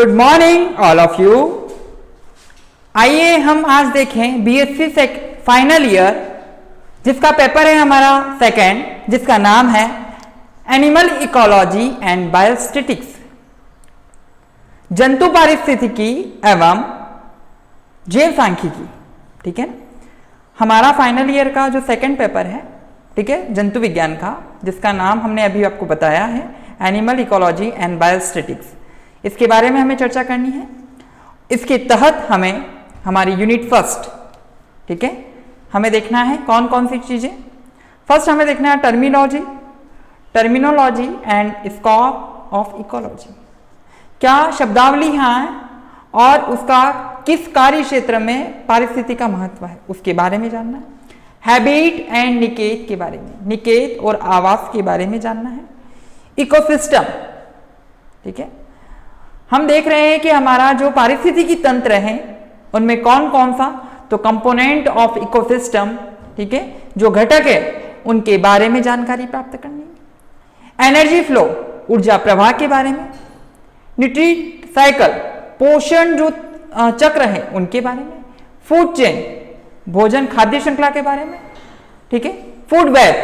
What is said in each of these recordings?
Good morning all of you. आइए हम आज देखें बीएससी फाइनल ईयर जिसका पेपर है हमारा सेकेंड, जिसका नाम है एनिमल इकोलॉजी एंड बायोस्टैटिक्स, जंतु पारिस्थितिकी एवं जैव सांख्यिकी। ठीक है, हमारा फाइनल ईयर का जो सेकेंड पेपर है, ठीक है, जंतु विज्ञान का, जिसका नाम हमने अभी आपको बताया है एनिमल इकोलॉजी एंड बायोस्टैटिक्स, इसके बारे में हमें चर्चा करनी है। इसके तहत हमें हमारी यूनिट फर्स्ट, ठीक है, हमें देखना है कौन कौन सी चीजें। फर्स्ट हमें देखना है terminology and scope of ecology, क्या शब्दावली है और उसका किस कार्य क्षेत्र में पारिस्थितिकी का महत्व है, उसके बारे में जानना है। हैबिट एंड निकेत के बारे में, निकेत और आवास के बारे में जानना है। इकोसिस्टम, ठीक है, हम देख रहे हैं कि हमारा जो पारिस्थितिकी तंत्र है उनमें कौन कौन सा, तो कंपोनेंट ऑफ इकोसिस्टम, ठीक है, जो घटक है उनके बारे में जानकारी प्राप्त करनी है। एनर्जी फ्लो, ऊर्जा प्रवाह के बारे में। न्यूट्रिएंट साइकिल, पोषण जो चक्र है उनके बारे में। फूड चेन, भोजन खाद्य श्रृंखला के बारे में, ठीक है। फूड वेब,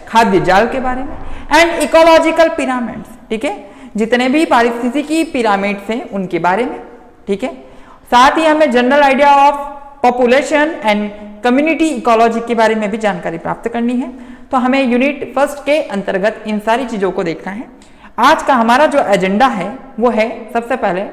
खाद्य जाल के बारे में। एंड इकोलॉजिकल पिरामिड्स, ठीक है, जितने भी पारिस्थितिकी पिरामिड्स हैं उनके बारे में, ठीक है। साथ ही हमें general idea of population and community ecology के बारे में भी जानकारी प्राप्त करनी है। तो हमें यूनिट फर्स्ट के अंतर्गत इन सारी चीजों को देखना है। आज का हमारा जो एजेंडा है वो है सबसे पहले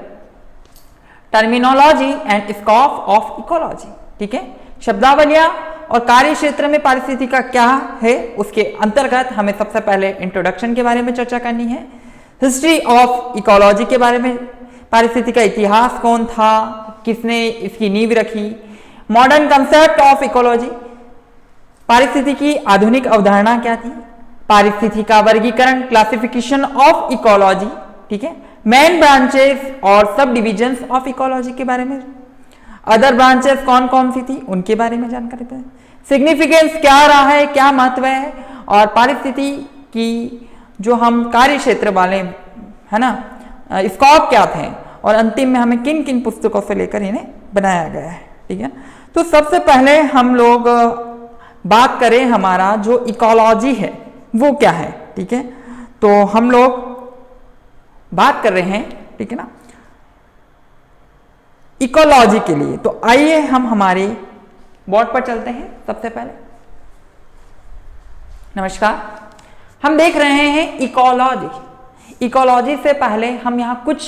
terminology and scope of ecology, ठीक है, शब्दावलियां और कार्य क्षेत्र में पारिस्थितिकी का क्या है, उसके अंतर्गत हमें सबसे पहले इंट्रोडक्शन के बारे में चर्चा करनी है। हिस्ट्री ऑफ इकोलॉजी के बारे में, पारिस्थितिकी का इतिहास कौन था, किसने इसकी नींव रखी। मॉडर्न कंसेप्ट ऑफ इकोलॉजी, पारिस्थितिकी की आधुनिक अवधारणा क्या थी। पारिस्थितिकी का वर्गीकरण, क्लासिफिकेशन ऑफ इकोलॉजी, ठीक है। मेन ब्रांचेस और सब डिविजन्स ऑफ इकोलॉजी के बारे में। अदर ब्रांचेस कौन कौन सी थी उनके बारे में जानकारी दें। सिग्निफिकेंस क्या रहा है, क्या महत्व है, और पारिस्थितिकी की जो हम कार्य क्षेत्र वाले है ना, स्कोप क्या थे, और अंतिम में हमें किन किन पुस्तकों से लेकर इन्हें बनाया गया है, ठीक है। तो सबसे पहले हम लोग बात करें हमारा जो इकोलॉजी है वो क्या है, ठीक है। तो हम लोग बात कर रहे हैं, ठीक है ना, इकोलॉजी के लिए। तो आइए हम हमारे बोर्ड पर चलते हैं। सबसे पहले नमस्कार, हम देख रहे हैं इकोलॉजी। इकोलॉजी से पहले हम यहाँ कुछ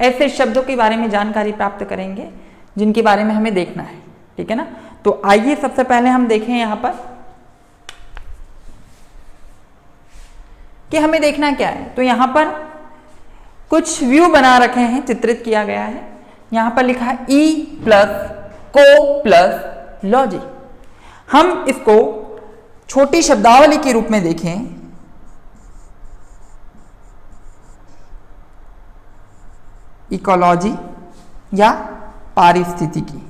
ऐसे शब्दों के बारे में जानकारी प्राप्त करेंगे जिनके बारे में हमें देखना है, ठीक है ना। तो आइए सबसे पहले हम देखें यहाँ पर कि हमें देखना क्या है। तो यहाँ पर कुछ व्यू बना रखे हैं, चित्रित किया गया है। यहाँ पर लिखा है ई प्लस को प्लस लॉजी। हम इसको छोटी शब्दावली के रूप में देखें, इकोलॉजी या पारिस्थितिकी।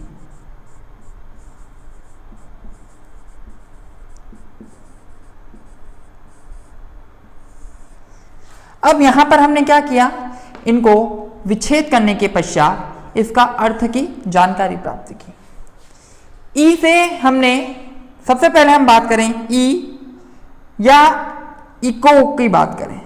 अब यहां पर हमने क्या किया, इनको विच्छेद करने के पश्चात इसका अर्थ की जानकारी प्राप्त की। ई से हमने सबसे पहले हम बात करें ई या इको की बात करें।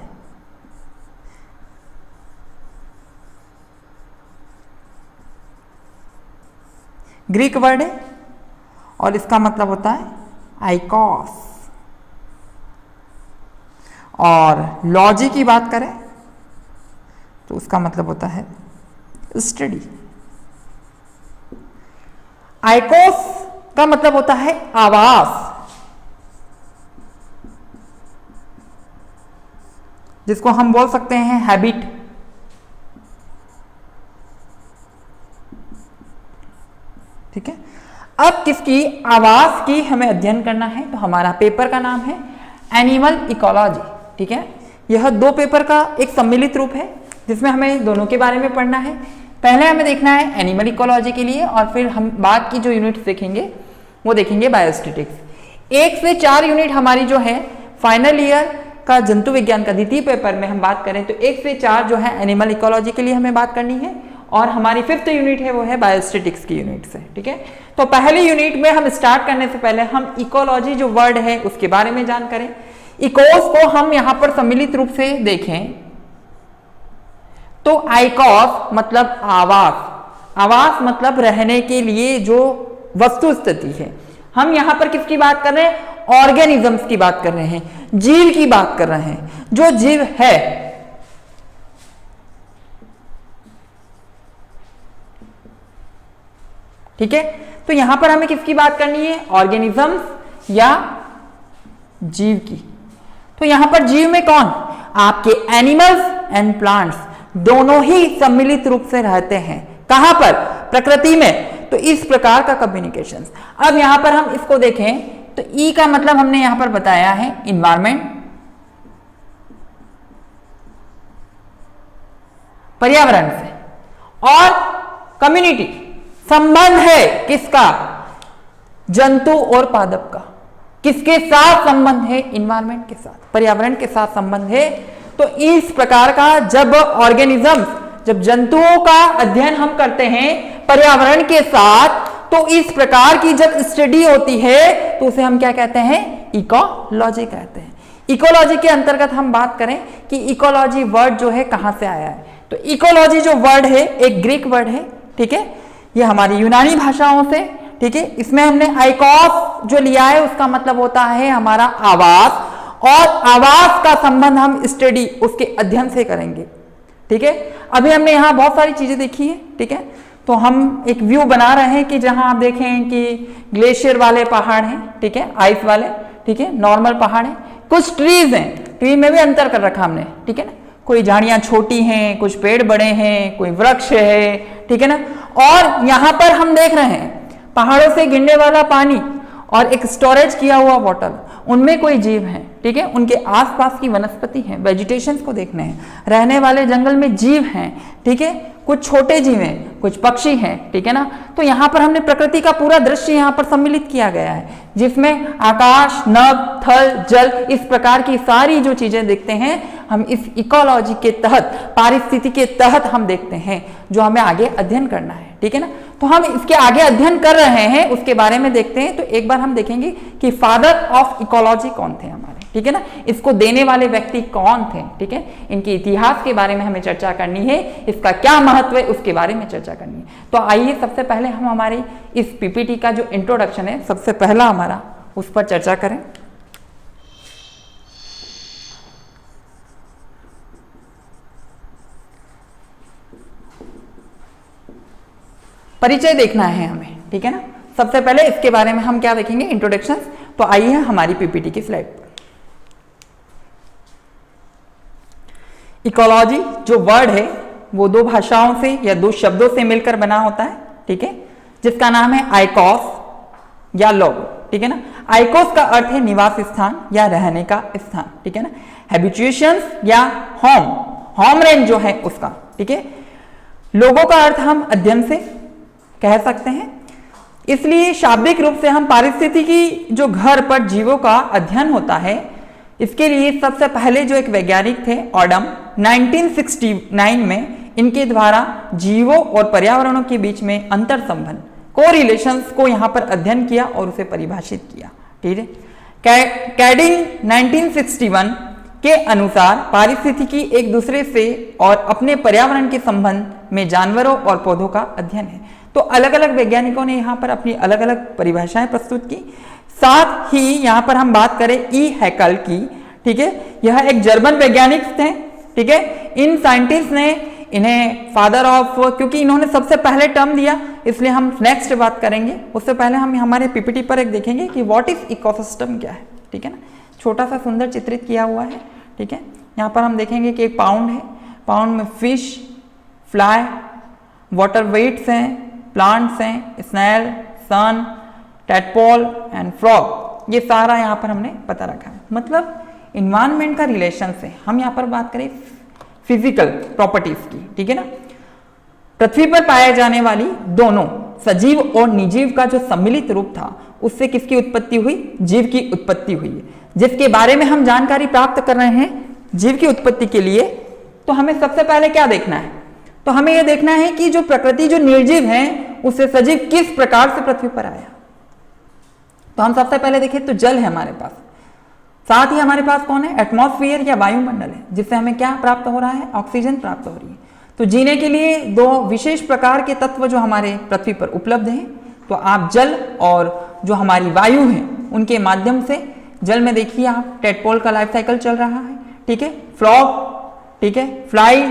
ग्रीक वर्ड है और इसका मतलब होता है आइकोस। और लॉजी की बात करें तो उसका मतलब होता है स्टडी। आइकोस का मतलब होता है आवास, जिसको हम बोल सकते हैं हैबिट। ठीक है, अब किसकी आवास की हमें अध्ययन करना है, तो हमारा पेपर का नाम है एनिमल इकोलॉजी, ठीक है। यह दो पेपर का एक सम्मिलित रूप है जिसमें हमें दोनों के बारे में पढ़ना है। पहले हमें देखना है एनिमल इकोलॉजी के लिए, और फिर हम बाद की जो यूनिट देखेंगे वो देखेंगे बायोस्टैटिक्स। 1 से 4 यूनिट हमारी जो है फाइनल ईयर का जंतु विज्ञान का द्वितीय पेपर में हम बात करें तो 1 से 4 जो है एनिमल इकोलॉजी के लिए हमें बात करनी है, और हमारी 5th यूनिट है वो है बायोस्टैटिक्स की यूनिट से। ठीक है, तो पहली यूनिट में हम स्टार्ट करने से पहले हम इकोलॉजी जो वर्ड है उसके बारे में जान करें। इकोस को हम यहां पर सम्मिलित रूप से देखें तो आइकॉस मतलब आवास, आवास मतलब रहने के लिए जो वस्तु स्थिति है। हम यहां पर किसकी बात कर रहे हैं? ऑर्गेनिजम्स की बात कर रहे हैं, जीव की बात कर रहे हैं, जो जीव है। ठीक है, तो यहां पर हमें किसकी बात करनी है? ऑर्गेनिजम्स या जीव की। तो यहां पर जीव में कौन? आपके एनिमल्स एंड प्लांट्स दोनों ही सम्मिलित रूप से रहते हैं। कहां पर? प्रकृति में। तो इस प्रकार का कम्युनिकेशन। अब यहां पर हम इसको देखें तो ई का मतलब हमने यहां पर बताया है इन्वायरमेंट, पर्यावरण से, और कम्युनिटी संबंध है किसका? जंतु और पादप का। किसके साथ संबंध है? इन्वायरमेंट के साथ, पर्यावरण के साथ संबंध है। तो इस प्रकार का जब ऑर्गेनिज्म, जब जंतुओं का अध्ययन हम करते हैं पर्यावरण के साथ, तो इस प्रकार की जब स्टडी होती है तो उसे हम क्या कहते हैं? इकोलॉजी कहते हैं। इकोलॉजी के अंतर्गत हम बात करें कि इकोलॉजी वर्ड जो है कहां से आया है, तो इकोलॉजी जो वर्ड है एक ग्रीक वर्ड है। ठीक है, ये हमारी यूनानी भाषाओं से। ठीक है, इसमें हमने आइकॉस जो लिया है उसका मतलब होता है हमारा आवास, और आवास का संबंध हम स्टडी उसके अध्ययन से करेंगे। ठीक है, अभी हमने यहां बहुत सारी चीजें देखी है। ठीक है, तो हम एक व्यू बना रहे हैं कि जहां आप देखें कि ग्लेशियर वाले पहाड़ हैं। ठीक है, आइस वाले। ठीक है, नॉर्मल पहाड़ हैं, कुछ ट्रीज हैं, ट्री में भी अंतर कर रखा हमने। ठीक है ना, कोई झाड़ियां छोटी हैं, कुछ पेड़ बड़े हैं, कोई वृक्ष है। ठीक है ना, और यहां पर हम देख रहे हैं पहाड़ों से गिरने वाला पानी और एक स्टोरेज किया हुआ वाटर, उनमें कोई जीव है। ठीक है, उनके आसपास की वनस्पति है, वेजिटेशन को देखने हैं, रहने वाले जंगल में जीव हैं। ठीक है, कुछ छोटे जीव हैं, कुछ पक्षी हैं। ठीक है ना, तो यहां पर हमने प्रकृति का पूरा दृश्य यहां पर सम्मिलित किया गया है, जिसमें आकाश, नभ, थल, जल, इस प्रकार की सारी जो चीजें देखते हैं हम इस इकोलॉजी के तहत, पारिस्थितिकी के तहत हम देखते हैं, जो हमें आगे अध्ययन करना है। ठीक है ना, तो हम इसके आगे अध्ययन कर रहे हैं, उसके बारे में देखते हैं। तो एक बार हम देखेंगे कि फादर ऑफ इकोलॉजी कौन थे हमारे। ठीक है ना, इसको देने वाले व्यक्ति कौन थे। ठीक है, इनके इतिहास के बारे में हमें चर्चा करनी है, इसका क्या महत्व है उसके बारे में चर्चा करनी है। तो आइए सबसे पहले हम हमारी इस पीपीटी का जो इंट्रोडक्शन है, सबसे पहला हमारा, उस पर चर्चा करें। परिचय देखना है हमें। ठीक है ना, सबसे पहले इसके बारे में हम क्या देखेंगे? इंट्रोडक्शन। तो आइए हमारी पीपीटी की स्लाइड पर। इकोलॉजी जो वर्ड है वो दो भाषाओं से या दो शब्दों से मिलकर बना होता है। ठीक है, जिसका नाम है आइकॉस या लोगो। ठीक है ना, आइकॉस का अर्थ है निवास स्थान या रहने का स्थान। ठीक है ना, हैबिटेशंस या होम, होम रेंज जो है उसका। ठीक है, लोगों का अर्थ हम अध्ययन से कह सकते हैं, इसलिए शाब्दिक रूप से हम पारिस्थितिकी जो घर पर जीवों का अध्ययन होता है, इसके लिए सबसे पहले जो एक वैज्ञानिक थे ऑडम, 1969 में इनके द्वारा जीवों और पर्यावरणों के बीच में अंतर संबंध, कोरिलेशंस को यहां पर अध्ययन किया और उसे परिभाषित किया। ठीक है, कैडिंग 1961 के अनुसार पारिस्थितिकी एक दूसरे से और अपने पर्यावरण के संबंध में जानवरों और पौधों का अध्ययन है। तो अलग अलग वैज्ञानिकों ने यहाँ पर अपनी अलग अलग परिभाषाएं प्रस्तुत की। साथ ही यहाँ पर हम बात करें ई हैकल की। ठीक है, यह एक जर्मन वैज्ञानिक थे। ठीक है, इन साइंटिस्ट ने इन्हें फादर ऑफ, क्योंकि इन्होंने सबसे पहले टर्म दिया, इसलिए हम नेक्स्ट बात करेंगे। उससे पहले हम हमारे पीपीटी पर एक देखेंगे कि व्हाट इज इकोसिस्टम क्या है। ठीक है ना, छोटा सा सुंदर चित्रित किया हुआ है। ठीक है, यहाँ पर हम देखेंगे कि एक पाउंड है, पाउंड में फिश, फ्लाई, वाटर वेट्स हैं, प्लांट्स हैं, snail, sun, tadpole and frog, ये सारा यहाँ पर हमने पता रखा है। मतलब इन्वायरमेंट का रिलेशन से हम यहाँ पर बात करें फिजिकल प्रॉपर्टीज की। ठीक है ना, पृथ्वी पर पाए जाने वाली दोनों सजीव और निर्जीव का जो सम्मिलित रूप था, उससे किसकी उत्पत्ति हुई? जीव की उत्पत्ति हुई है, जिसके बारे में हम जानकारी प्राप्त कर रहे हैं। जीव की उत्पत्ति के लिए तो हमें सबसे पहले क्या देखना है? तो हमें यह देखना है कि जो प्रकृति जो निर्जीव है उससे सजीव किस प्रकार से पृथ्वी पर आया। तो हम सबसे पहले देखें तो जल है हमारे पास, साथ ही हमारे पास कौन है, एटमॉस्फेयर या वायुमंडल है, जिससे हमें क्या प्राप्त हो रहा है, ऑक्सीजन प्राप्त हो रही है। तो जीने के लिए दो विशेष प्रकार के तत्व जो हमारे पृथ्वी पर उपलब्ध हैं, तो आप जल और जो हमारी वायु है उनके माध्यम से, जल में देखिए आप टेडपोल का लाइफ साइकिल चल रहा है, ठीक है, फ्रॉग, ठीक है, फ्लाई,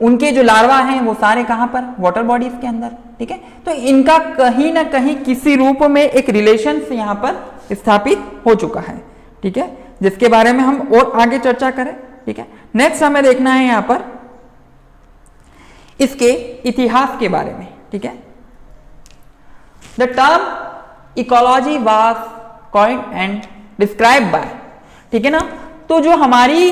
उनके जो लार्वा हैं वो सारे कहां पर, वाटर बॉडीज के अंदर, ठीक है। तो इनका कहीं ना कहीं किसी रूप में एक रिलेशन यहां पर स्थापित हो चुका है, ठीक है, जिसके बारे में हम और आगे चर्चा करें, ठीक है। नेक्स्ट हमें देखना है यहां पर इसके इतिहास के बारे में, ठीक है। The term ecology was coined and describe by, ठीक है ना। तो जो हमारी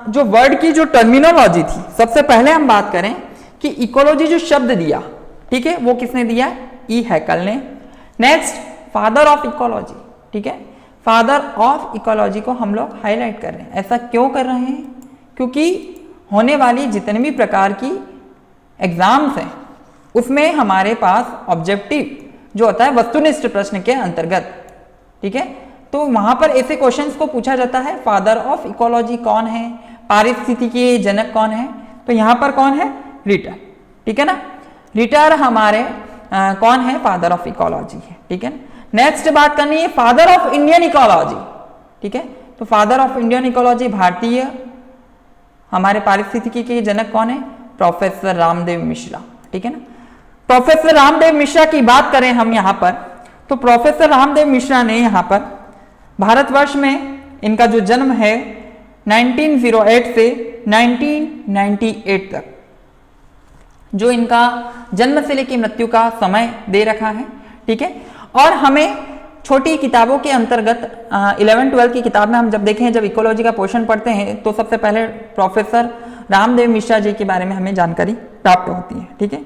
जो वर्ड की जो टर्मिनोलॉजी थी, सबसे पहले हम बात करें कि इकोलॉजी जो शब्द दिया, ठीक है, वो किसने दिया, ई हैकल ने। नेक्स्ट फादर ऑफ इकोलॉजी, ठीक है, फादर ऑफ इकोलॉजी को हम लोग हाईलाइट कर रहे हैं। ऐसा क्यों कर रहे हैं, क्योंकि होने वाली जितने भी प्रकार की एग्जाम्स हैं उसमें हमारे पास ऑब्जेक्टिव जो होता है वस्तुनिष्ठ प्रश्न के अंतर्गत, ठीक है, तो वहां पर ऐसे क्वेश्चंस को पूछा जाता है फादर ऑफ इकोलॉजी कौन है, पारिस्थितिकी के जनक कौन है, तो यहां पर कौन है, रिटर, ठीक है ना। रिटर हमारे कौन है, फादर ऑफ इकोलॉजी है, ठीक है। नेक्स्ट बात करनी है फादर ऑफ इंडियन इकोलॉजी, ठीक है, तो फादर ऑफ इंडियन इकोलॉजी भारतीय हमारे पारिस्थितिकी के जनक कौन है, प्रोफेसर रामदेव मिश्रा, ठीक है ना। प्रोफेसर रामदेव मिश्रा की बात करें हम यहाँ पर, तो प्रोफेसर रामदेव मिश्रा ने यहाँ पर भारतवर्ष में इनका जो जन्म है 1908 से 1998 तक, जो इनका जन्म से लेकर मृत्यु का समय दे रखा है, ठीक है। और हमें छोटी किताबों के अंतर्गत 11-12 की किताब में हम जब देखें, जब इकोलॉजी का पोर्शन पढ़ते हैं, तो सबसे पहले प्रोफेसर रामदेव मिश्रा जी के बारे में हमें जानकारी प्राप्त होती है, ठीक है।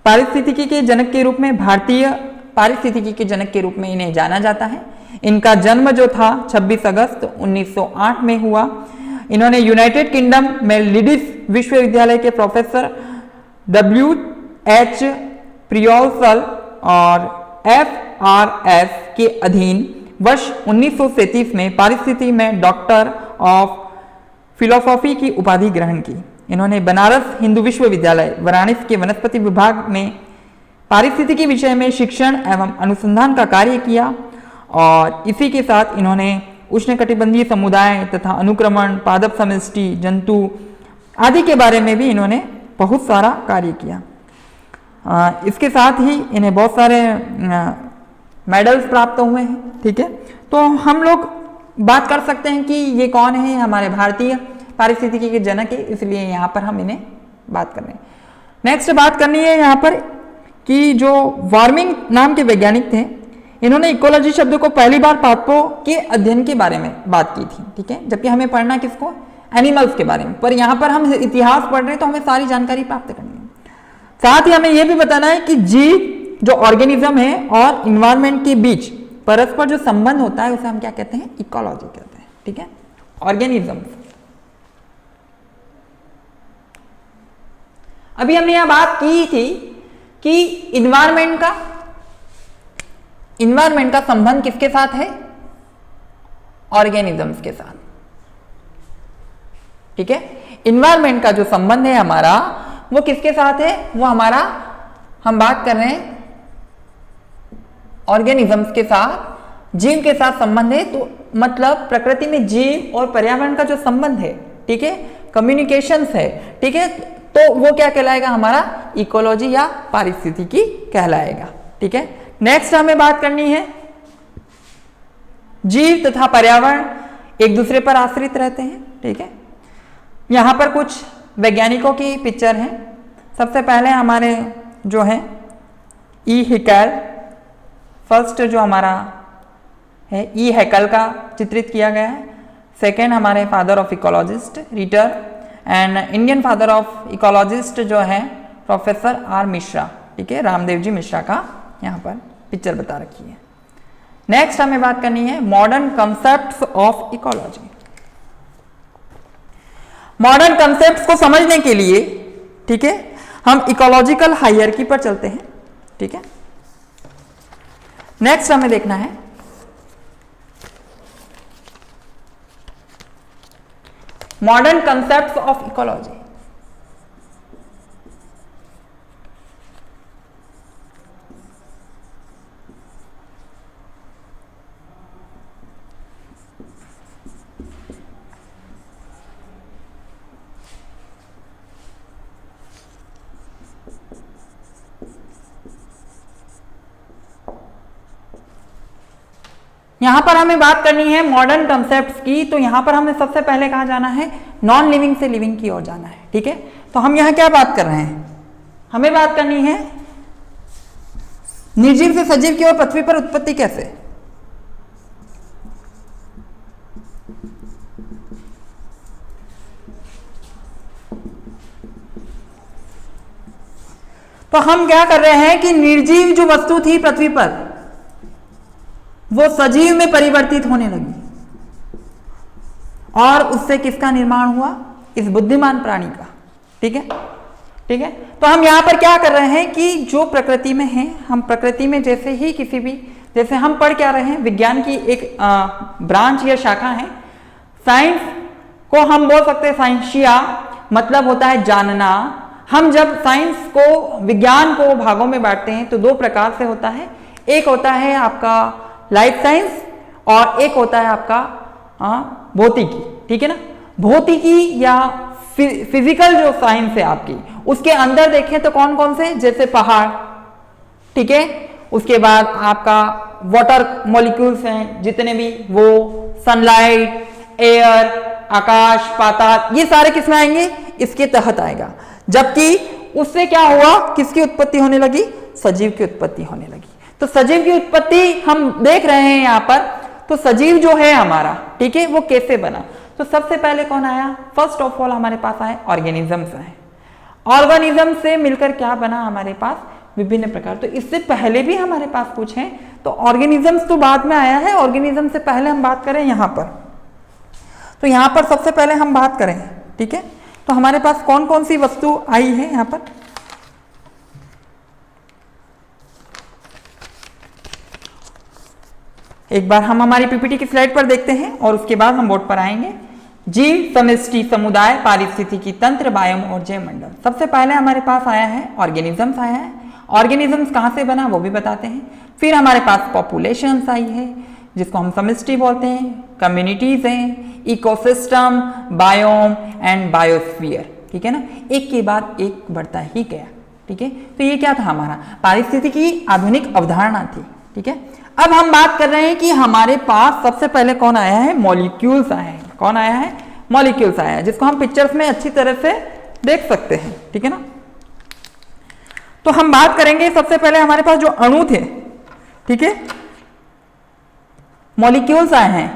पारिस्थितिकी के जनक के रूप में, भारतीय पारिस्थितिकी के जनक के रूप में इन्हें जाना जाता है। इनका जन्म जो था 26 अगस्त 1908 में हुआ। इन्होंने यूनाइटेड किंगडम में लीड्स विश्वविद्यालय के प्रोफेसर WH प्रियोल्सल और FRS के अधीन वर्ष 1937 में पारिस्थितिकी में डॉक्टर ऑफ फिलोसॉफी की उपाधि ग्रहण की। इन्होंने बनारस हिंदू विश्वविद्यालय वाराणसी के वनस्पति विभाग में पारिस्थितिकी विषय में शिक्षण एवं अनुसंधान का कार्य किया और इसी के साथ इन्होंने उष्णकटिबंधीय समुदाय तथा अनुक्रमण, पादप समष्टि, जंतु आदि के बारे में भी इन्होंने बहुत सारा कार्य किया। इसके साथ ही इन्हें बहुत सारे मेडल्स प्राप्त हुए हैं, ठीक है। तो हम लोग बात कर सकते हैं कि ये कौन है, हमारे भारतीय पारिस्थितिकी के जनक है, इसलिए यहाँ पर हम इन्हें बात कर रहे हैं। नेक्स्ट बात करनी है यहाँ पर कि जो वार्मिंग नाम के वैज्ञानिक थे, इन्होंने इकोलॉजी शब्द को पहली बार पादपों के अध्ययन के बारे में बात की थी, ठीक है, जबकि हमें पढ़ना किसको, एनिमल्स के बारे में, पर यहाँ पर हम इतिहास पढ़ रहे हैं तो हमें सारी जानकारी प्राप्त करनी है। साथ ही हमें यह भी बताना है कि जीव जो ऑर्गेनिज्म है और इन्वायरमेंट के बीच परस्पर जो संबंध होता है उसे हम क्या कहते हैं, इकोलॉजी कहते हैं, ठीक है, ऑर्गेनिज्म। अभी हमने यह बात की थी कि इन्वायरमेंट का संबंध किसके साथ है, ऑर्गेनिजम्स के साथ, ठीक है। इन्वायरमेंट का जो संबंध है हमारा वो किसके साथ है, वो हमारा, हम बात कर रहे हैं ऑर्गेनिजम्स के साथ, जीव के साथ संबंध है। तो मतलब प्रकृति में जीव और पर्यावरण का जो संबंध है, ठीक है, कम्युनिकेशंस है, ठीक है, तो वो क्या कहलाएगा, हमारा इकोलॉजी या पारिस्थितिकी कहलाएगा, ठीक है। नेक्स्ट हमें बात करनी है, जीव तथा पर्यावरण एक दूसरे पर आश्रित रहते हैं, ठीक है। यहां पर कुछ वैज्ञानिकों की पिक्चर है। सबसे पहले हमारे जो है ई हैकल, फर्स्ट जो हमारा है ई हैकल का चित्रित किया गया है। सेकेंड हमारे father of ecologist Ritter, and Indian father of ecologist जो है प्रोफेसर आर मिश्रा, ठीक है, रामदेव जी मिश्रा का यहाँ पर पिक्चर बता रखी है। नेक्स्ट हमें बात करनी है modern concepts of ecology. Modern concepts को समझने के लिए ठीक है, हम इकोलॉजिकल हायरार्की पर चलते हैं। ठीक है, नेक्स्ट हमें देखना है मॉडर्न कंसेप्ट्स ऑफ इकोलॉजी। यहां पर हमें बात करनी है मॉडर्न कंसेप्ट्स की, तो यहां पर हमें सबसे पहले कहा जाना है नॉन लिविंग से लिविंग की ओर जाना है। ठीक है, तो हम यहां क्या बात कर रहे हैं, हमें बात करनी है निर्जीव से सजीव की ओर पृथ्वी पर उत्पत्ति कैसे। तो हम क्या कर रहे हैं कि निर्जीव जो वस्तु थी पृथ्वी पर वो सजीव में परिवर्तित होने लगी और उससे किसका निर्माण हुआ, इस बुद्धिमान प्राणी का। ठीक है, ठीक है, तो हम यहां पर क्या कर रहे हैं कि जो प्रकृति में है, हम प्रकृति में जैसे ही किसी भी, जैसे हम पढ़ क्या रहे हैं, विज्ञान की एक ब्रांच या शाखा है, साइंस को हम बोल सकते हैं साइंसिया, मतलब होता है जानना। हम जब साइंस को, विज्ञान को भागों में बांटते हैं तो दो प्रकार से होता है, एक होता है आपका लाइफ साइंस और एक होता है आपका भौतिकी। ठीक है ना, भौतिकी या फिजिकल जो साइंस है आपकी, उसके अंदर देखें तो कौन कौन से, जैसे पहाड़, ठीक है, उसके बाद आपका वाटर मॉलिक्यूल्स हैं जितने भी, वो सनलाइट, एयर, आकाश, पाताल, ये सारे किसमें आएंगे, इसके तहत आएगा। जबकि उससे क्या हुआ, किसकी उत्पत्ति होने लगी, सजीव की उत्पत्ति होने लगी। तो सजीव की उत्पत्ति हम देख रहे हैं यहां पर, तो सजीव जो है हमारा, ठीक है, वो कैसे बना। तो सबसे पहले कौन आया, फर्स्ट ऑफ ऑल हमारे पास आए ऑर्गेनिजम्स आए। ऑर्गेनिज्म से मिलकर क्या बना हमारे पास, विभिन्न प्रकार। तो इससे पहले भी हमारे पास कुछ है, तो ऑर्गेनिजम्स तो बाद में आया है, ऑर्गेनिज्म से पहले हम बात करें यहां पर, तो यहां पर सबसे पहले हम बात करें, ठीक है, तो हमारे पास कौन कौन सी वस्तु आई है यहां पर। एक बार हम हमारी पीपीटी की स्लाइड पर देखते हैं और उसके बाद हम बोर्ड पर आएंगे। जीव, समष्टि, समुदाय, पारिस्थितिकी तंत्र, बायोम और जैवमंडल। सबसे पहले हमारे पास आया है ऑर्गेनिजम्स आया है। ऑर्गेनिजम्स कहां से बना वो भी बताते हैं। फिर हमारे पास पॉपुलेशंस आई है जिसको हम समष्टि बोलते हैं, कम्युनिटीज हैं, इकोसिस्टम, बायोम एंड बायोस्फीयर। ठीक है ना, एक के बाद एक बढ़ता ही गया। ठीक है, तो ये क्या था हमारा, पारिस्थितिकी की आधुनिक अवधारणा थी। ठीक है, अब हम बात कर रहे हैं कि हमारे पास सबसे पहले कौन आया है, मॉलिक्यूल्स आए हैं। कौन आया है, मॉलिक्यूल्स आया है, जिसको हम पिक्चर्स में अच्छी तरह से देख सकते हैं। ठीक है ना, तो हम बात करेंगे सबसे पहले हमारे पास जो अणु थे, ठीक है, मॉलिक्यूल्स आए हैं।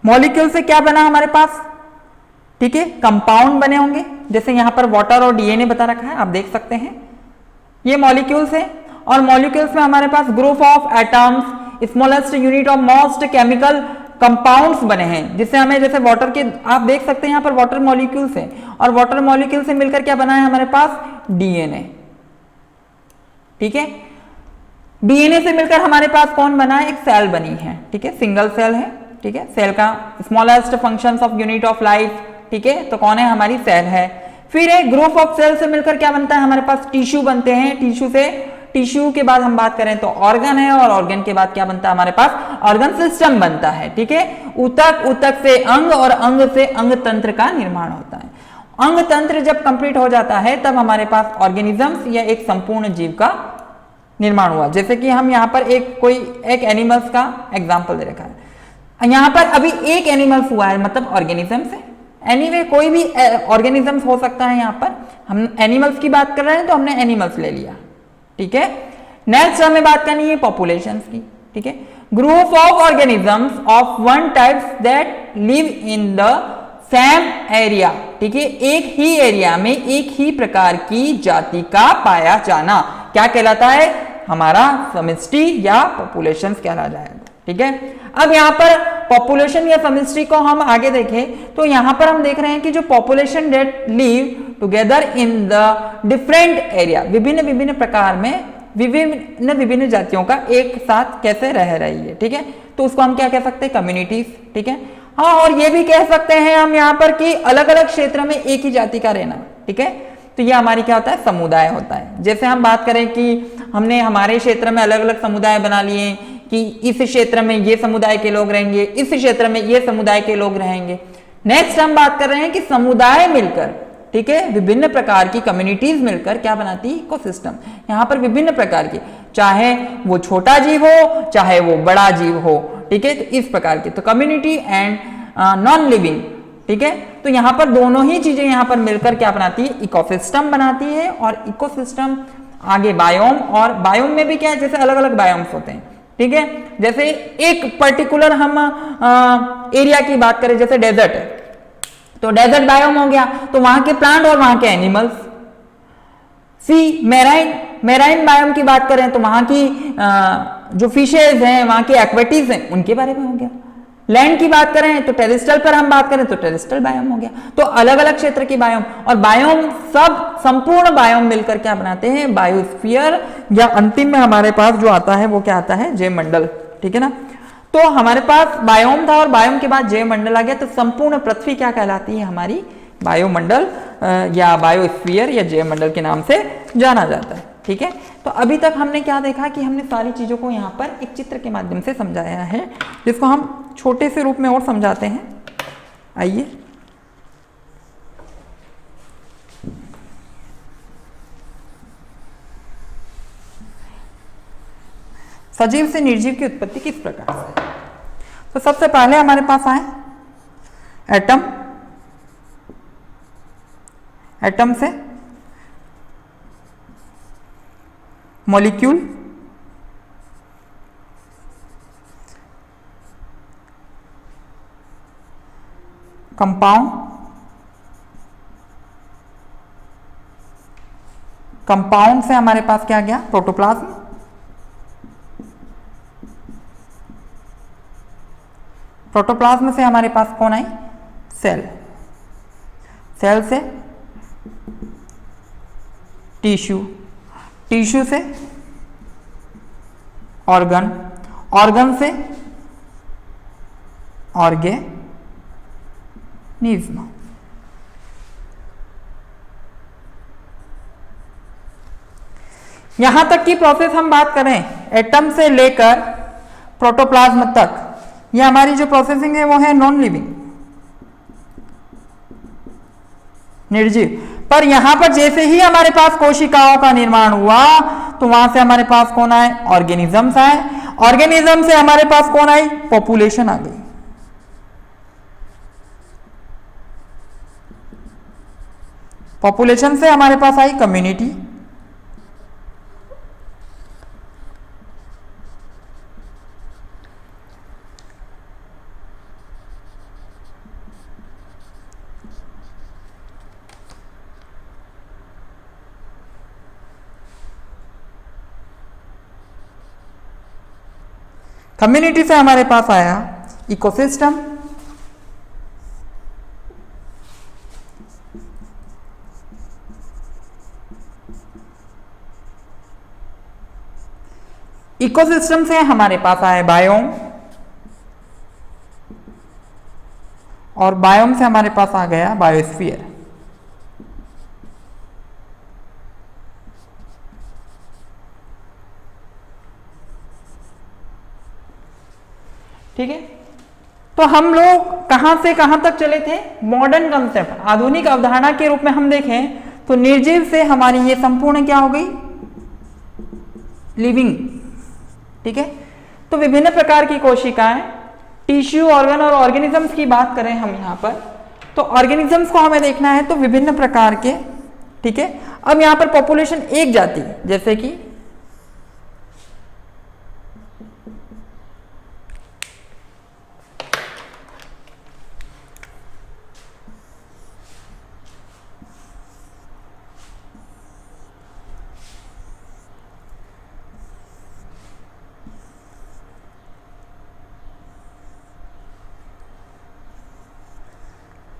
मॉलिक्यूल से क्या बना हमारे पास, ठीक है, कंपाउंड बने होंगे, जैसे यहां पर वाटर और डीएनए बता रखा है, आप देख सकते हैं, ये मॉलिक्यूल्स है। और मॉलिक्यूल्स में हमारे पास group of atoms, smallest unit of most chemical compounds बने हैं, जिससे हमें, जैसे वाटर के आप देख सकते हैं यहां पर वाटर मॉलिक्यूल्स है, और वाटर मॉलिक्यूल से मिलकर क्या बना है हमारे पास, डीएनए। ठीक है, डीएनए से मिलकर हमारे पास कौन बना है, एक सेल बनी है। ठीक है, सिंगल सेल है। ठीक है, सेल का smallest functions of unit of life, ठीक है, तो कौन है, हमारी सेल है। फिर एक ग्रुप ऑफ सेल से मिलकर क्या बनता है हमारे पास, टिश्यू बनते हैं। टिश्यू से, टिश्यू के बाद हम बात करें तो ऑर्गन है, और ऑर्गन के बाद क्या बनता है हमारे पास, ऑर्गन सिस्टम बनता है। ठीक है, ऊतक, ऊतक से अंग, और अंग से अंग तंत्र का निर्माण होता है। अंग तंत्र जब कंप्लीट हो जाता है तब हमारे पास ऑर्गेनिजम्स या एक संपूर्ण जीव का निर्माण हुआ। जैसे कि हम यहाँ पर एक एनिमल्स का एग्जाम्पल दे रखा है, यहाँ पर अभी एक एनिमल्स हुआ है, मतलब ऑर्गेनिजम्स है। एनीवे कोई भी ऑर्गेनिजम्स हो सकता है, यहाँ पर हम एनिमल्स की बात कर रहे हैं तो हमने एनिमल्स ले लिया। ठीक है, नेक्स्ट हमें बात करनी है पॉपुलेशंस की। ठीक है, group of organisms of one types that live in the same area. ठीक है, एक ही एरिया में एक ही प्रकार की जाति का पाया जाना क्या कहलाता है, हमारा समष्टि या पॉपुलेशंस कहला जाएगा। ठीक है, अब यहाँ पर पॉपुलेशन या समष्टि को हम आगे देखें तो यहां पर हम देख रहे हैं कि जो population that live together in the different area, विभिन्न विभिन्न प्रकार में विभिन्न विभिन्न जातियों का एक साथ कैसे रह रही है, ठीक है। तो उसको हम क्या कह सकते हैं, कम्युनिटीज, ठीक है। हाँ, और ये भी कह सकते हैं हम यहाँ पर कि अलग अलग क्षेत्र में एक ही जाति का रहना, ठीक है। तो ये हमारी क्या होता है, समुदाय होता है। जैसे हम बात करें कि हमने हमारे क्षेत्र में अलग अलग समुदाय बना लिए कि इस क्षेत्र में ये समुदाय के लोग रहेंगे, इस क्षेत्र में ये समुदाय के लोग रहेंगे। नेक्स्ट हम बात कर रहे हैं कि समुदाय मिलकर, ठीक है, विभिन्न प्रकार की कम्युनिटीज मिलकर क्या बनाती है, इकोसिस्टम। यहाँ पर विभिन्न प्रकार की, चाहे वो छोटा जीव हो चाहे वो बड़ा जीव हो, ठीक है। तो इस प्रकार की तो कम्युनिटी एंड नॉन लिविंग, ठीक है। तो यहाँ पर दोनों ही चीजें यहाँ पर मिलकर क्या बनाती है, इकोसिस्टम बनाती है। और इकोसिस्टम आगे बायोम, और बायोम में भी क्या है, जैसे अलग अलग बायोम्स होते हैं, ठीक है। जैसे एक पर्टिकुलर हम एरिया की बात करें, जैसे डेजर्ट है तो डेजर्ट बायोम हो गया, तो वहां के प्लांट और वहां के एनिमल्स। सी मैराइन बायोम की बात करें तो वहां की जो फिशेज हैं, वहां की एक्विटीज हैं, उनके बारे में हो गया। लैंड की बात करें तो टेरेस्ट्रियल पर हम बात करें तो टेरेस्ट्रियल बायोम हो गया। तो अलग अलग क्षेत्र की बायोम, और बायोम सब संपूर्ण बायोम मिलकर क्या बनाते हैं, बायोस्फीयर, या अंतिम में हमारे पास जो आता है वो क्या आता है, जैव मंडल, ठीक है ना। तो हमारे पास बायोम था और बायोम के बाद जैव मंडल आ गया। तो संपूर्ण पृथ्वी क्या कहलाती है, हमारी बायोमंडल या बायोस्फीयर या जैव मंडल के नाम से जाना जाता है, ठीक है। तो अभी तक हमने क्या देखा कि हमने सारी चीजों को यहाँ पर एक चित्र के माध्यम से समझाया है, जिसको हम छोटे से रूप में और समझाते हैं। आइए, सजीव से निर्जीव की उत्पत्ति किस प्रकार से। तो सबसे पहले हमारे पास आए एटम, एटम से मॉलिक्यूल, कंपाउंड, कंपाउंड से हमारे पास क्या गया, प्रोटोप्लाज्म, प्रोटोप्लाज्म से हमारे पास कौन आई, सेल, सेल से टिश्यू, टिश्यू से ऑर्गन, ऑर्गन से ऑर्गेनिज्म। यहां तक की प्रोसेस हम बात करें, एटम से लेकर प्रोटोप्लाज्म तक, ये हमारी जो प्रोसेसिंग है वो है नॉन लिविंग, निर्जीव। पर यहां पर जैसे ही हमारे पास कोशिकाओं का निर्माण हुआ तो वहां से हमारे पास कौन आए, ऑर्गेनिजम्स आए। ऑर्गेनिज्म से हमारे पास कौन आई, पॉपुलेशन आ गई। पॉपुलेशन से हमारे पास आई कम्युनिटी, कम्युनिटी से हमारे पास आया इकोसिस्टम, इकोसिस्टम से हमारे पास आए बायोम, और बायोम से हमारे पास आ गया बायोस्फीयर। ठीक है, तो हम लोग कहां से कहां तक चले थे, मॉडर्न कंसेप्ट, आधुनिक अवधारणा के रूप में हम देखें तो निर्जीव से हमारी ये संपूर्ण क्या हो गई, लिविंग। ठीक है, तो विभिन्न प्रकार की कोशिकाएं, टिश्यू, ऑर्गन और ऑर्गेनिजम्स की बात करें हम यहां पर, तो ऑर्गेनिजम्स को हमें देखना है तो विभिन्न प्रकार के। ठीक है, अब यहां पर पॉपुलेशन एक जाति, जैसे कि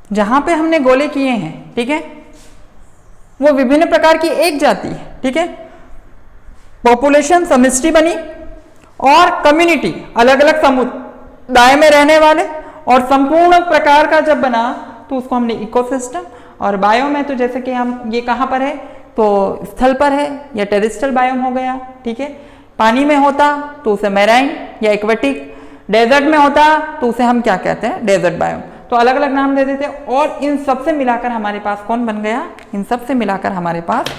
जहां पे हमने गोले किए हैं, ठीक है, वो विभिन्न प्रकार की एक जाति है, ठीक है, पॉपुलेशन समष्टि बनी और कम्युनिटी अलग अलग समुदाय में रहने वाले और संपूर्ण प्रकार का जब बना तो उसको हमने इकोसिस्टम। और बायो में तो जैसे कि हम ये कहाँ पर है तो स्थल पर है या टेरेस्ट्रियल बायोम हो गया, ठीक है, पानी में होता तो उसे मैराइन या एक्वेटिक, डेजर्ट में होता तो उसे हम क्या कहते हैं डेजर्ट बायोम। तो अलग अलग नाम दे देते हैं और इन सब से मिलाकर हमारे पास कौन बन गया, इन सब से मिलाकर हमारे पास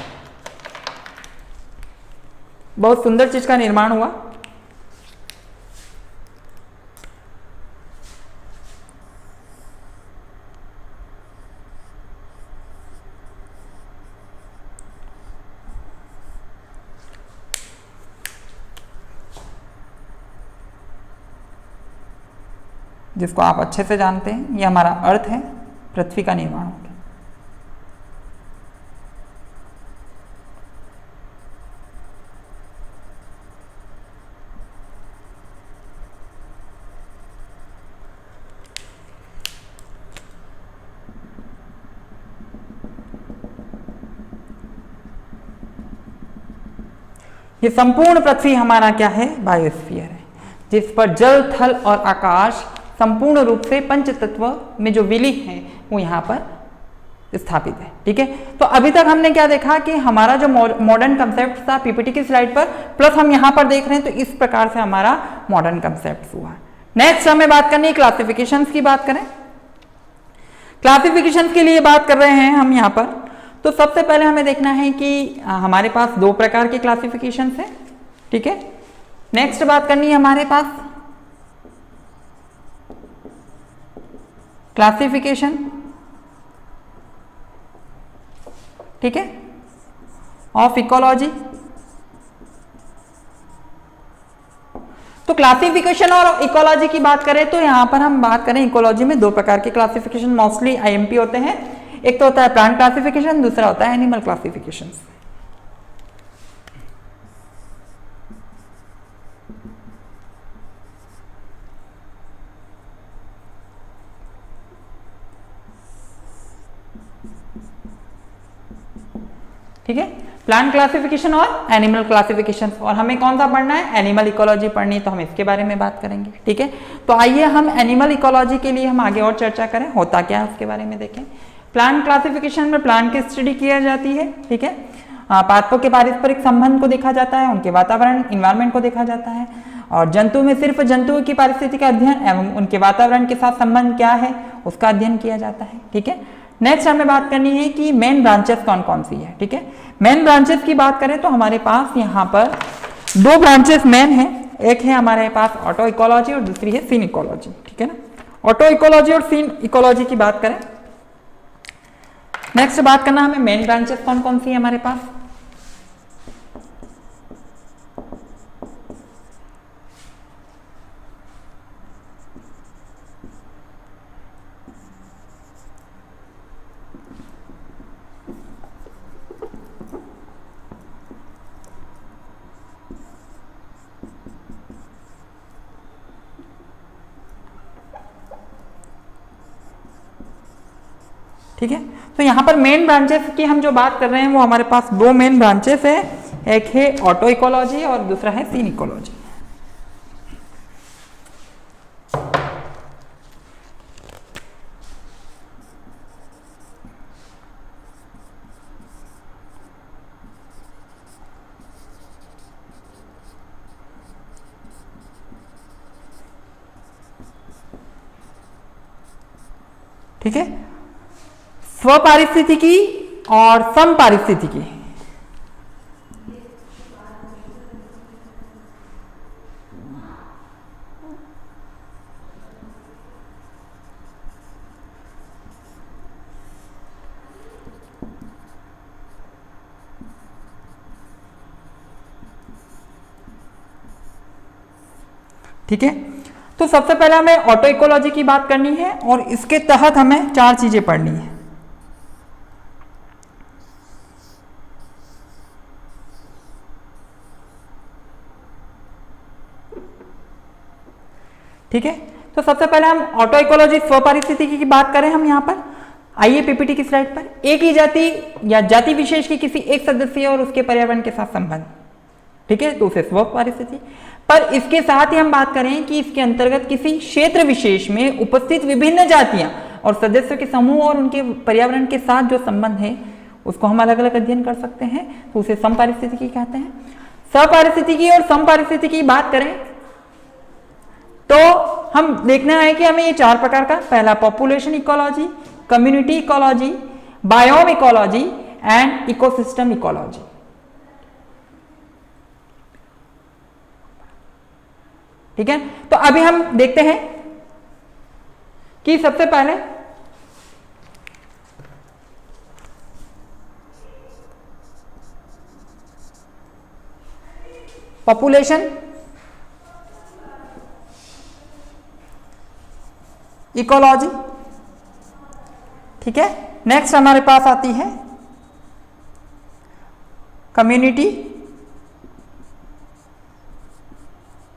बहुत सुंदर चीज का निर्माण हुआ। जिसको आप अच्छे से जानते हैं, ये हमारा अर्थ है, पृथ्वी का निर्माण हो गया। ये संपूर्ण पृथ्वी हमारा क्या है, बायोस्फीयर है, जिस पर जल, थल और आकाश संपूर्ण रूप से पंच तत्व में जो विलीन है वो यहाँ पर स्थापित है, ठीक है। तो अभी तक हमने क्या देखा कि हमारा जो मॉडर्न कंसेप्ट था पीपीटी की स्लाइड पर, प्लस हम यहाँ पर देख रहे हैं, तो इस प्रकार से हमारा मॉडर्न कंसेप्ट हुआ। नेक्स्ट हमें बात करनी है क्लासिफिकेशन की। बात करें क्लासिफिकेशन के लिए बात कर रहे हैं हम यहाँ पर, तो सबसे पहले हमें देखना है कि हमारे पास दो प्रकार के क्लासिफिकेशन है, ठीक है। नेक्स्ट बात करनी है हमारे पास क्लासिफिकेशन, ठीक है, ऑफ इकोलॉजी। तो क्लासिफिकेशन और इकोलॉजी की बात करें तो यहां पर हम बात करें इकोलॉजी में दो प्रकार के क्लासिफिकेशन मोस्टली आईएमपी होते हैं। एक तो होता है प्लांट क्लासिफिकेशन, दूसरा होता है एनिमल क्लासिफिकेशन। ठीक है, प्लांट क्लासिफिकेशन और एनिमल क्लासिफिकेशन। और हमें कौन सा पढ़ना है, एनिमल इकोलॉजी पढ़नी है, तो हम इसके बारे में बात करेंगे, ठीक है। तो आइए हम एनिमल इकोलॉजी के लिए हम आगे और चर्चा करें, होता क्या है उसके बारे में देखें। प्लांट क्लासिफिकेशन में प्लांट की स्टडी की जाती है, ठीक है, पादपों के पारस्परिक संबंध को देखा जाता है, उनके वातावरण इन्वायरमेंट को देखा जाता है, और जंतु में सिर्फ जंतुओं की पारिस्थितिक का अध्ययन एवं उनके वातावरण के साथ संबंध क्या है उसका अध्ययन किया जाता है, ठीक है। नेक्स्ट हमें बात करनी है कि मेन ब्रांचेस कौन कौन सी है, ठीक है। मेन ब्रांचेस की बात करें तो हमारे पास यहाँ पर दो ब्रांचेस मेन है, एक है हमारे पास ऑटो इकोलॉजी और दूसरी है सीन इकोलॉजी, ठीक है ना। ऑटो इकोलॉजी और सीन इकोलॉजी की बात करें, नेक्स्ट बात करना हमें मेन ब्रांचेस कौन कौन सी है हमारे पास। ठीक है, तो यहाँ पर मेन ब्रांचेस की हम जो बात कर रहे हैं वो हमारे पास दो मेन ब्रांचेस है, एक है ऑटो इकोलॉजी और दूसरा है सीन इकोलॉजी। ठीक है, स्वपारिस्थितिकी और समपारिस्थितिकी। ठीक है, तो सबसे पहले हमें ऑटो इकोलॉजी की बात करनी है और इसके तहत हमें चार चीजें पढ़नी है। ठीक है, तो सबसे पहले हम ऑटो इकोलॉजी स्वपारिस्थितिकी की बात करें हम यहाँ पर, आइए पीपीटी की स्लाइड पर, एक ही जाति या जाति विशेष के किसी एक सदस्य और उसके पर्यावरण के साथ संबंध, ठीक है, तो उसे स्व पारिस्थितिकी। पर इसके साथ ही हम बात करें कि इसके अंतर्गत किसी क्षेत्र विशेष में उपस्थित विभिन्न जातियां और सदस्यों के समूह और उनके पर्यावरण के साथ जो संबंध है उसको हम अलग अलग अध्ययन कर सकते हैं, तो उसे समपारिस्थितिकी कहते हैं। सपारिस्थितिकी और समपारिस्थितिकी की बात करें तो हम देखना है कि हमें ये 4 प्रकार का, पहला population ecology, community ecology, biome ecology and ecosystem ecology. ठीक है, तो अभी हम देखते हैं कि सबसे पहले पॉपुलेशन इकोलॉजी, ठीक है। नेक्स्ट हमारे पास आती है कम्युनिटी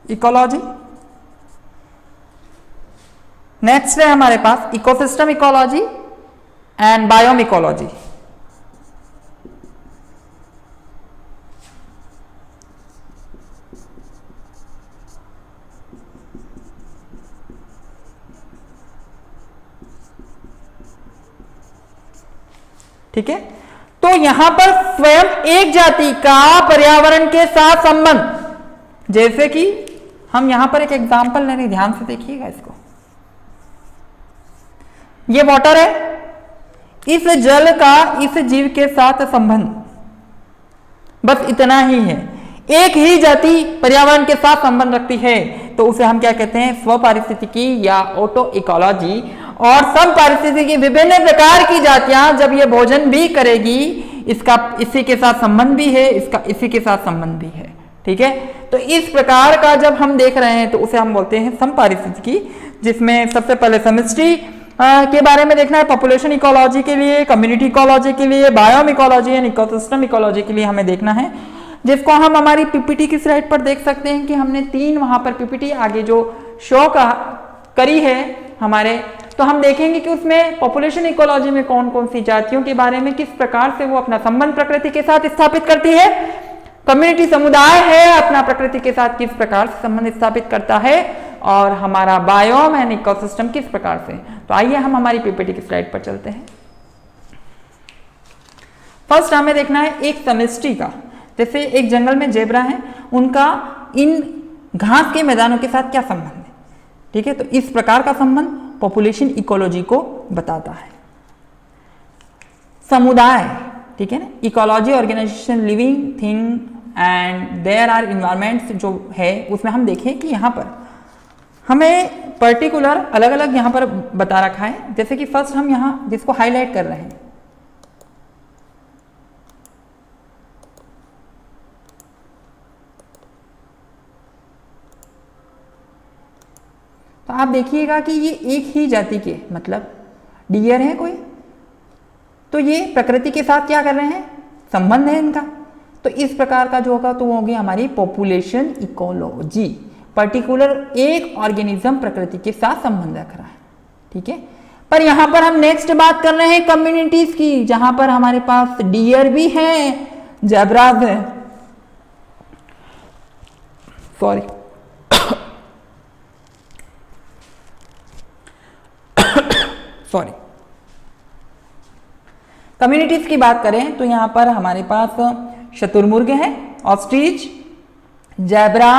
इकोलॉजी, नेक्स्ट है हमारे पास ecosystem ecology and biome ecology. ठीक है, तो यहां पर स्वयं एक जाति का पर्यावरण के साथ संबंध, जैसे कि हम यहां पर एक एग्जांपल ले रहे, ध्यान से देखिएगा इसको। ये वाटर है, इस जल का इस जीव के साथ संबंध बस इतना ही है। एक ही जाति पर्यावरण के साथ संबंध रखती है तो उसे हम क्या कहते हैं, स्वपारिस्थितिकी या ऑटो इकोलॉजी। और समपारिस्थितिकी विभिन्न प्रकार की जातियां जब ये भोजन भी करेगी, इसका इसी के साथ संबंध भी है, इसका इसी के साथ संबंध भी है। ठीक है, तो इस प्रकार का जब हम देख रहे हैं तो उसे हम बोलते हैं समपारिस्थितिकी, जिसमें सबसे पहले समष्टि के बारे में देखना है, पॉपुलेशन इकोलॉजी के लिए, कम्युनिटी इकोलॉजी के लिए, biome ecology and ecosystem ecology के लिए हमें देखना है, जिसको हम हमारी पीपीटी की स्लाइड पर देख सकते हैं कि हमने 3 वहां पर पीपीटी आगे जो शो करी है हमारे, तो हम देखेंगे कि उसमें पॉपुलेशन इकोलॉजी में कौन कौन सी जातियों के बारे में किस प्रकार से वो अपना संबंध प्रकृति के साथ स्थापित करती है, कम्युनिटी समुदाय है अपना प्रकृति के साथ किस प्रकार से संबंध स्थापित करता है, और हमारा बायोम एंड इकोसिस्टम किस प्रकार से। तो आइए हम हमारी पीपीटी की स्लाइड पर चलते हैं। फर्स्ट हमें देखना है एक समष्टि का, जैसे एक जंगल में जेब्रा है, उनका इन घास के मैदानों के साथ क्या संबंध है। ठीक है, तो इस प्रकार का संबंध पॉपुलेशन इकोलॉजी को बताता है। समुदाय, ठीक है ना, ecology organisation living thing and there are environments जो है, उसमें हम देखें कि यहाँ पर हमें पर्टिकुलर अलग अलग यहाँ पर बता रखा है। जैसे कि फर्स्ट हम यहाँ जिसको हाईलाइट कर रहे हैं, तो आप देखिएगा कि ये एक ही जाति के, मतलब डियर है कोई, तो ये प्रकृति के साथ क्या कर रहे हैं, संबंध है इनका। तो इस प्रकार का जो होगा तो वो होगी हमारी पॉपुलेशन इकोलॉजी, पर्टिकुलर एक ऑर्गेनिज्म प्रकृति के साथ संबंध रख रहा है। ठीक है, पर यहां पर हम नेक्स्ट बात कर रहे हैं कम्युनिटीज की, जहां पर हमारे पास डियर भी हैं, जेब्राज है, सॉरी सॉरी कम्युनिटीज की बात करें तो यहां पर हमारे पास शुतुरमुर्ग है, ostrich, zebra,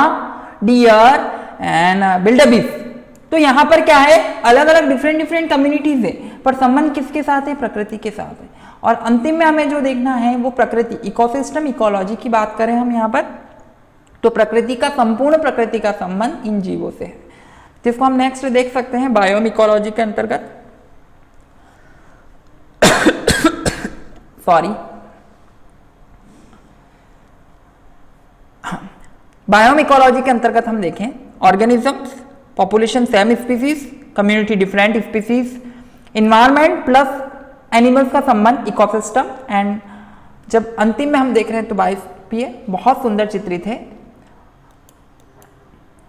deer and wildebeest. तो यहां पर क्या है, अलग अलग डिफरेंट कम्युनिटीज है, पर संबंध किसके साथ है, प्रकृति के साथ है। और अंतिम में हमें जो देखना है वो प्रकृति इकोसिस्टम इकोलॉजी की बात करें हम यहां पर, तो प्रकृति का संपूर्ण प्रकृति का संबंध इन जीवों से है, जिसको हम नेक्स्ट देख सकते हैं बायोम इकोलॉजी के अंतर्गत। सॉरी, बायोम इकोलॉजी के अंतर्गत हम देखें organisms, population same species, community different species, environment plus animals का संबंध, इकोसिस्टम, एंड जब अंतिम में हम देख रहे हैं तो बायोस्फीयर बहुत सुंदर चित्रित है,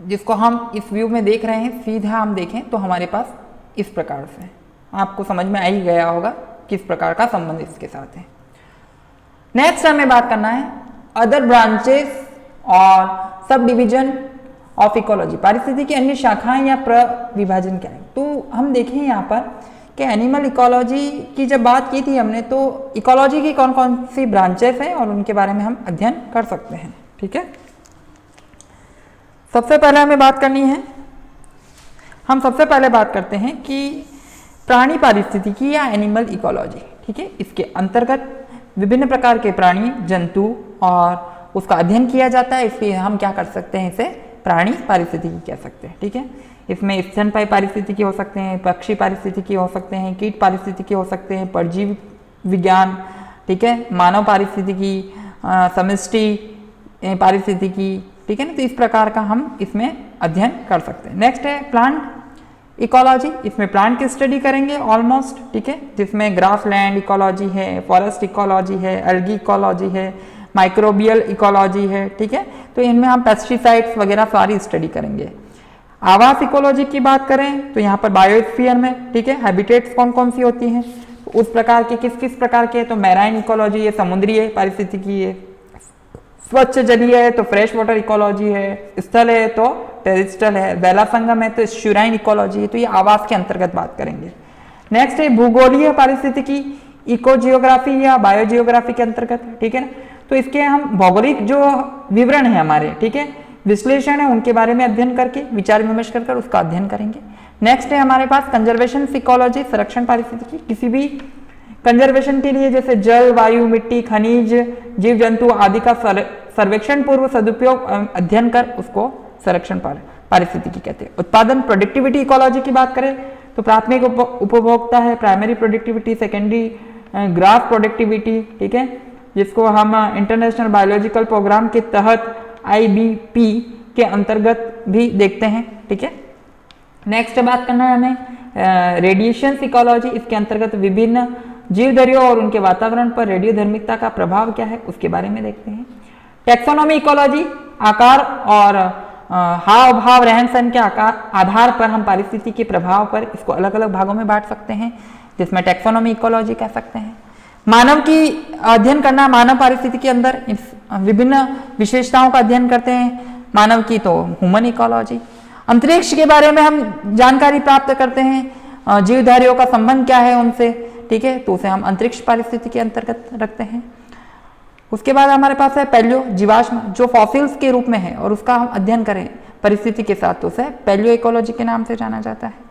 जिसको हम इस व्यू में देख रहे हैं। सीधा हम देखें तो हमारे पास इस प्रकार से आपको समझ में आ ही गया होगा किस प्रकार का संबंध इसके साथ है। नेक्स्ट हमें बात करना है अदर ब्रांचेस और सब डिवीजन ऑफ इकोलॉजी, पारिस्थितिकी की अन्य शाखाएं या प्रविभाजन क्या है। तो हम देखें यहाँ पर कि एनिमल इकोलॉजी की जब बात की थी हमने, तो इकोलॉजी की कौन कौन सी ब्रांचेस हैं और उनके बारे में हम अध्ययन कर सकते हैं। ठीक है, सबसे पहले हमें बात करनी है, हम सबसे पहले बात करते हैं कि प्राणी पारिस्थितिकी या एनिमल इकोलॉजी। ठीक है, इसके अंतर्गत विभिन्न प्रकार के प्राणी, जंतु और उसका अध्ययन किया जाता है, इसलिए हम क्या कर सकते हैं, इसे प्राणी पारिस्थितिकी कह सकते हैं। ठीक है, इसमें स्तनपायी पारिस्थितिकी हो सकते हैं, पक्षी पारिस्थितिकी हो सकते हैं, कीट पारिस्थितिकी हो सकते हैं, परजीवी विज्ञान, ठीक है, मानव पारिस्थितिकी, समष्टि पारिस्थितिकी। ठीक है ना, तो इस प्रकार का हम इसमें अध्ययन कर सकते हैं। नेक्स्ट है प्लांट इकोलॉजी, इसमें प्लांट की स्टडी करेंगे ऑलमोस्ट। ठीक है, जिसमें ग्रासलैंड इकोलॉजी है, फॉरेस्ट इकोलॉजी है, एल्गी इकोलॉजी है, माइक्रोबियल इकोलॉजी है। ठीक है, तो इनमें हम पेस्टिसाइड्स वगैरह सारी स्टडी करेंगे। आवास इकोलॉजी की बात करें तो यहाँ पर बायोस्फीयर में, ठीक है, हैबिटेट्स कौन कौन सी होती हैं, तो उस प्रकार के किस किस प्रकार के, तो मैराइन इकोलॉजी है, समुद्री पारिस्थितिकी है, स्वच्छ जलीय है तो फ्रेश वाटर इकोलॉजी है, स्थल है तो टेरेस्ट्रियल है, बेला संगम है तो श्यूराइन इकोलॉजी है। तो ये आवास के अंतर्गत बात करेंगे। नेक्स्ट है भूगोलीय पारिस्थितिकी, इको जियोग्राफी या बायो जियोग्राफी के अंतर्गत। ठीक है ना, तो इसके हम भौगोलिक जो विवरण है हमारे, ठीक है, विश्लेषण है, उनके बारे में अध्ययन करके विचार विमर्श कर उसका अध्ययन करेंगे। नेक्स्ट है हमारे पास कंजर्वेशन इकोलॉजी, संरक्षण पारिस्थितिकी, किसी भी कंजर्वेशन के लिए जैसे जल, वायु, मिट्टी, खनिज, जीव जंतु आदि का सर्वेक्षण पूर्व सदुपयोग अध्ययन कर उसको संरक्षण पारिस्थितिकी कहते हैं। उत्पादन प्रोडक्टिविटी इकोलॉजी की बात करें तो प्राथमिक उपभोक्ता है, primary productivity, secondary grass productivity. ठीक है, जिसको हम इंटरनेशनल बायोलॉजिकल प्रोग्राम के तहत IBP के अंतर्गत भी देखते हैं। ठीक है, नेक्स्ट बात करना है हमें रेडिएशन इकोलॉजी, इसके अंतर्गत विभिन्न जीवधरियों और उनके वातावरण पर रेडियोधर्मिकता का प्रभाव क्या है उसके बारे में देखते हैं। टेक्सोनोमी इकोलॉजी, आकार और हाव भाव रहन सहन के आधार पर हम पारिस्थितिकी के प्रभाव पर इसको अलग अलग भागों में बांट सकते हैं, जिसमें टेक्सोनोमी इकोलॉजी कह सकते हैं। मानव की अध्ययन करना, मानव पारिस्थितिकी के अंदर विभिन्न विशेषताओं का अध्ययन करते हैं मानव की, तो ह्यूमन इकोलॉजी। अंतरिक्ष के बारे में हम जानकारी प्राप्त करते हैं, जीवधारियों का संबंध क्या है उनसे, ठीक है, तो उसे हम अंतरिक्ष पारिस्थितिकी के अंतर्गत रखते हैं। उसके बाद हमारे पास है पैलियो जीवाश्म, जो फॉसिल्स के रूप में है और उसका हम अध्ययन करें परिस्थिति के साथ, तो उसे पैलियो इकोलॉजी के नाम से जाना जाता है।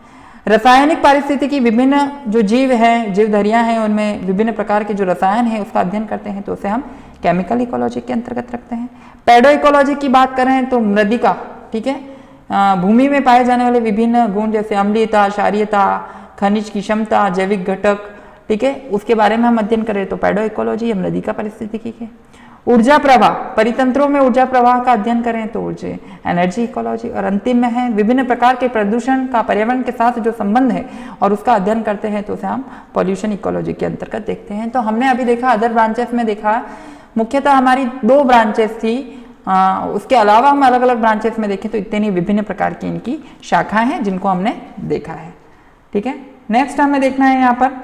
रासायनिक पारिस्थितिकी, विभिन्न जो जीव हैं, जीवधरियां हैं, उनमें विभिन्न प्रकार के जो रसायन हैं उसका अध्ययन करते हैं, तो उसे हम केमिकल इकोलॉजी के अंतर्गत रखते हैं। पैडो इकोलॉजी की बात करें तो मृदिका, ठीक है, भूमि में पाए जाने वाले विभिन्न गुण जैसे अम्लीयता, क्षारीयता, खनिज की क्षमता, जैविक घटक, ठीक है, उसके बारे में हम अध्ययन करें तो पैडो इकोलॉजी या मृदिका पारिस्थितिकी के। ऊर्जा प्रवाह, परितंत्रों में ऊर्जा प्रवाह का अध्ययन करें तो ऊर्जा एनर्जी इकोलॉजी। और अंतिम में है विभिन्न प्रकार के प्रदूषण का पर्यावरण के साथ जो संबंध है और उसका अध्ययन करते हैं तो उसे हम पॉल्यूशन इकोलॉजी के अंतर्गत देखते हैं। तो हमने अभी देखा अदर ब्रांचेस में देखा, मुख्यतः हमारी 2 ब्रांचेस थी, उसके अलावा हम अलग अलग ब्रांचेस में देखें तो इतनी विभिन्न प्रकार की इनकी शाखाएं हैं जिनको हमने देखा है। ठीक है, नेक्स्ट हमें देखना है यहाँ पर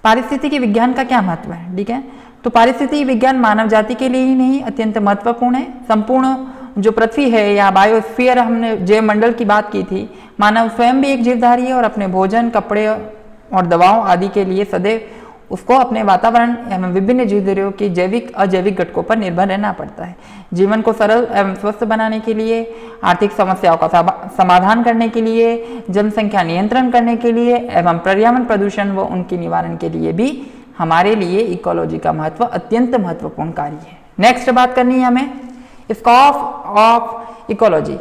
पारिस्थितिकी विज्ञान का क्या महत्व है। ठीक है, तो पारिस्थितिकी विज्ञान मानव जाति के लिए ही नहीं अत्यंत महत्वपूर्ण है। संपूर्ण जो पृथ्वी है या बायोस्फीयर, हमने जैव मंडल की बात की थी, मानव स्वयं भी एक जीवधारी है और अपने भोजन, कपड़े और दवाओं आदि के लिए सदैव उसको अपने वातावरण एवं विभिन्न जीवधारियों के जैविक अजैविक घटकों पर निर्भर रहना पड़ता है। जीवन को सरल एवं स्वस्थ बनाने के लिए, आर्थिक समस्याओं का समाधान करने के लिए, जनसंख्या नियंत्रण करने के लिए एवं पर्यावरण प्रदूषण व उनके निवारण के लिए भी हमारे लिए इकोलॉजी का महत्व अत्यंत महत्वपूर्ण कार्य है। नेक्स्ट बात करनी है हमें स्कोप ऑफ इकोलॉजी,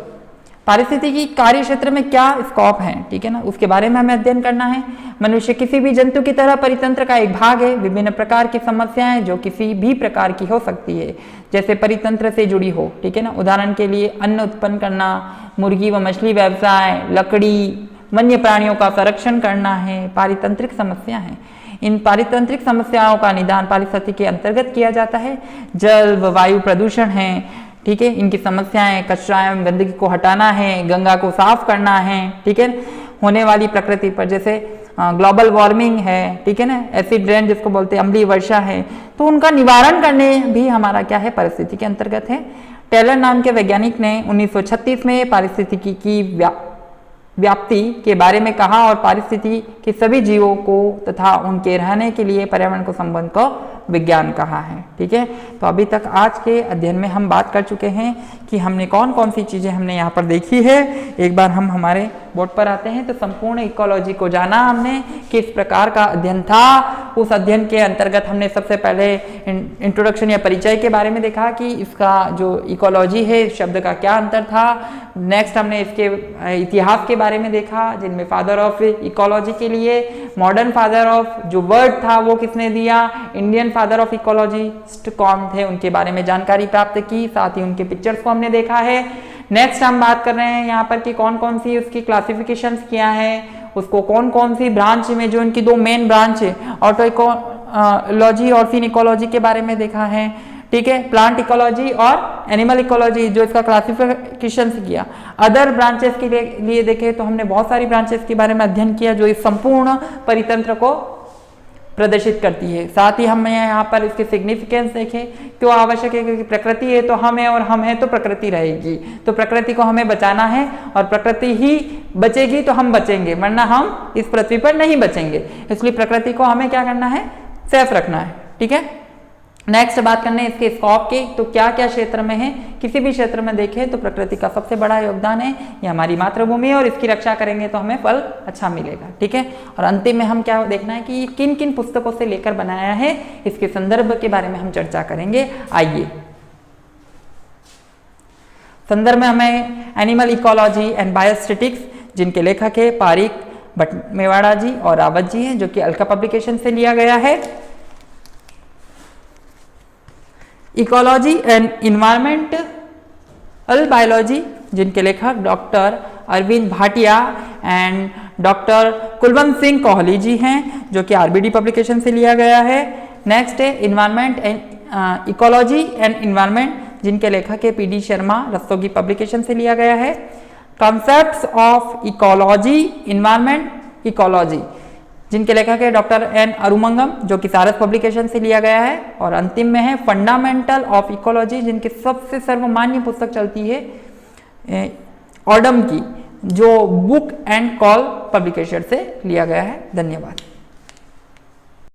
पारिस्थितिकी कार्य क्षेत्र में क्या स्कोप है, ठीक है ना, उसके बारे में हमें अध्ययन करना है। मनुष्य किसी भी जंतु की तरह परितंत्र का एक भाग है। विभिन्न प्रकार की समस्याएं जो किसी भी प्रकार की हो सकती है, जैसे परितंत्र से जुड़ी हो, ठीक है ना, उदाहरण के लिए अन्न उत्पन्न करना, मुर्गी व मछली व्यवसाय, लकड़ी, वन्य प्राणियों का संरक्षण करना है, पारितंत्रिक समस्या है। इन पारितंत्रिक समस्याओं का निदान पारिस्थितिकी के अंतर्गत किया जाता है। जल व वायु प्रदूषण है, ठीक है, इनकी समस्याएं, कचरा एवं गंदगी को हटाना है, गंगा को साफ करना है, ठीक है, होने वाली प्रकृति पर, जैसे ग्लोबल वार्मिंग है, ठीक है ना, एसिड रेन जिसको बोलते हैं, अम्लीय वर्षा है, तो उनका निवारण करने भी हमारा क्या है, पारिस्थितिकी के अंतर्गत है। टेलर नाम के वैज्ञानिक ने 1936 में पारिस्थितिकी की व्याप्ति के बारे में कहा और पारिस्थितिकी के सभी जीवों को तथा उनके रहने के लिए पर्यावरण को संबंध को विज्ञान कहा है। ठीक है, तो अभी तक आज के अध्ययन में हम बात कर चुके हैं कि हमने कौन कौन सी चीजें हमने यहाँ पर देखी है। एक बार हम हमारे बोर्ड पर आते हैं तो संपूर्ण इकोलॉजी को जाना हमने, किस प्रकार का अध्ययन था। उस अध्ययन के अंतर्गत हमने सबसे पहले इंट्रोडक्शन या परिचय के बारे में देखा कि इसका जो इकोलॉजी है इस शब्द का क्या अंतर था। नेक्स्ट हमने इसके इतिहास के बारे में देखा, जिनमें फादर ऑफ इकोलॉजी के लिए मॉडर्न फादर ऑफ जो वर्ड था वो किसने दिया, इंडियन फादर ऑफ इकोलॉजिस्ट कौन थे, उनके बारे में जानकारी प्राप्त की, साथ ही उनके पिक्चर्स को हमने देखा है। नेक्स्ट हम बात कर रहे हैं यहाँ पर कि कौन कौन सी उसकी क्लासिफिकेशंस किया है, उसको कौन कौन सी ब्रांच में, जो इनकी दो मेन ब्रांच है ऑटो इकोलॉजी और सीन इकोलॉजी के बारे में देखा है। ठीक है, प्लांट इकोलॉजी और एनिमल इकोलॉजी जो इसका क्लासिफिकेशन किया। अदर ब्रांचेस के लिए देखें तो हमने बहुत सारी ब्रांचेस के बारे में अध्ययन किया जो इस संपूर्ण परितंत्र को प्रदर्शित करती है। साथ ही हम यहाँ पर इसके सिग्निफिकेंस देखें, क्यों आवश्यक है, क्योंकि प्रकृति है तो हम है और हम है तो प्रकृति रहेगी, तो प्रकृति को हमें बचाना है और प्रकृति ही बचेगी तो हम बचेंगे, वरना हम इस पृथ्वी पर नहीं बचेंगे। इसलिए प्रकृति को हमें क्या करना है, सेफ रखना है। ठीक है, नेक्स्ट बात करने इसके स्कोप की, तो क्या क्या क्षेत्र में है, किसी भी क्षेत्र में देखें तो प्रकृति का सबसे बड़ा योगदान है, ये हमारी मातृभूमि है और इसकी रक्षा करेंगे तो हमें फल अच्छा मिलेगा। ठीक है, और अंतिम में हम क्या देखना है कि किन किन पुस्तकों से लेकर बनाया है, इसके संदर्भ के बारे में हम चर्चा करेंगे। आइए, संदर्भ में हमें एनिमल इकोलॉजी एंड बायोस्टैटिक्स, जिनके लेखक है पारिक भट्ट-मेवाड़ा जी और रावत जी हैं, जो कि अल्का पब्लिकेशन से लिया गया है। इकोलॉजी एंड इन्वायरमेंटल बायोलॉजी, जिनके लेखक doctor Arvind Bhatia and doctor Kulwant Singh Kohli ji हैं, जो कि आरबीडी पब्लिकेशन से लिया गया है। नेक्स्ट है environment and ecology and environment, जिनके लेखक है पीडी शर्मा, रस्तोगी पब्लिकेशन से लिया गया है। Concepts of ecology, environment, ecology, जिनके लेखक है डॉक्टर एन अरुमंगम, जो कि सारस पब्लिकेशन से लिया गया है। और अंतिम में है फंडामेंटल ऑफ इकोलॉजी, जिनकी सबसे सर्वमान्य पुस्तक चलती है ऑडम की, जो बुक एंड कॉल पब्लिकेशन से लिया गया है। धन्यवाद।